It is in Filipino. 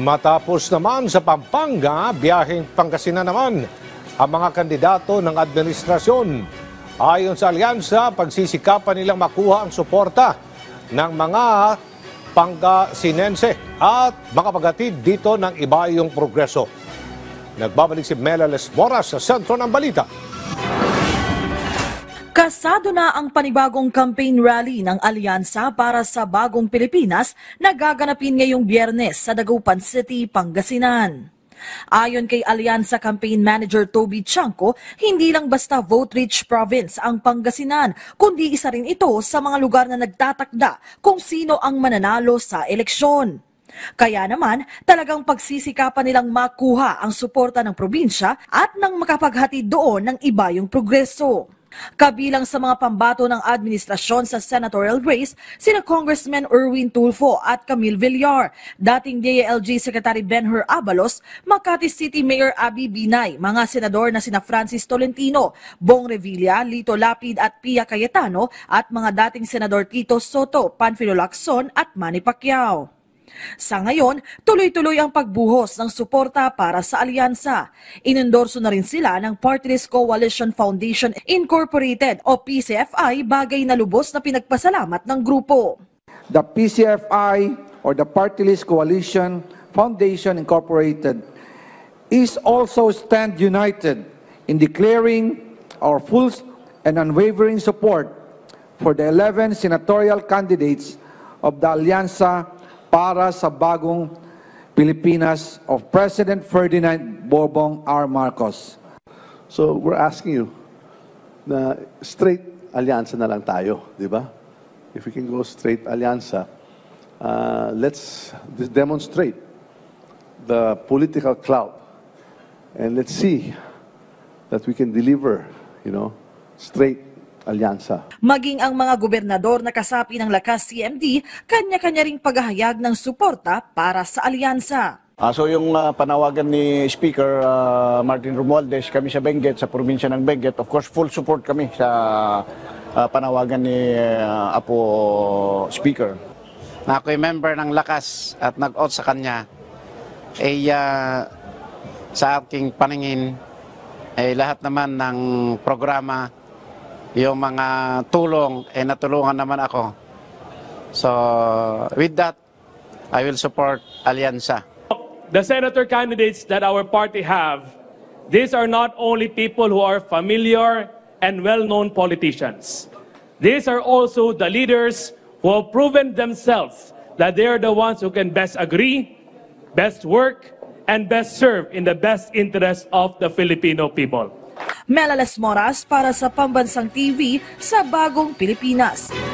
Matapos naman sa Pampanga, biyaheng Pangasinan naman ang mga kandidato ng administrasyon. Ayon sa alyansa, pagsisikapan nilang makuha ang suporta ng mga Pangasinense at makapagatid dito ng ibayong progreso. Nagbabalik si Mela Lesmoras sa sentro ng balita. Kasado na ang panibagong campaign rally ng Alyansa para sa Bagong Pilipinas na gaganapin ngayong Biyernes sa Dagupan City, Pangasinan. Ayon kay Alyansa Campaign Manager Toby Chanco, hindi lang basta vote-rich province ang Pangasinan, kundi isa rin ito sa mga lugar na nagtatakda kung sino ang mananalo sa eleksyon. Kaya naman, talagang pagsisikapan nilang makuha ang suporta ng probinsya at nang makapaghatid doon ng ibayong progreso. Kabilang sa mga pambato ng administrasyon sa senatorial race, sina Congressman Erwin Tulfo at Camille Villar, dating DILG Secretary Benhur Abalos, Makati City Mayor Abby Binay, mga senador na sina Francis Tolentino, Bong Revilla, Lito Lapid at Pia Cayetano, at mga dating senador Tito Soto, Panfilo Lacson at Manny Pacquiao. Sa ngayon, tuloy-tuloy ang pagbuhos ng suporta para sa alyansa. Inendorso na rin sila ng Party List Coalition Foundation Incorporated o PCFI, bagay na lubos na pinagpasalamat ng grupo. The PCFI or the Party List Coalition Foundation Incorporated is also stand united in declaring our full and unwavering support for the 11 senatorial candidates of the Alyansa para sa Bagong Pilipinas of President Ferdinand Bongbong R. Marcos. So we're asking you na straight alyansa na lang tayo, di ba? If we can go straight alyansa, let's demonstrate the political clout and let's see that we can deliver, straight alyansa. Maging ang mga gobernador na kasapi ng Lakas CMD, kanya-kanya ring paghahayag ng suporta para sa alyansa. So yung panawagan ni Speaker Martin Romualdez, kami sa Benguet, sa probinsya ng Benguet, of course full support kami sa panawagan ni Apo Speaker. Na ako'y member ng Lakas at nag-oath sa kanya, sa aking paningin, lahat naman ng programa, yung mga tulong, natulungan naman ako. So, with that, I will support Alyansa. The senator candidates that our party have, these are not only people who are familiar and well-known politicians. These are also the leaders who have proven themselves that they are the ones who can best agree, best work, and best serve in the best interest of the Filipino people. Mela Lesmoras para sa Pambansang TV sa Bagong Pilipinas.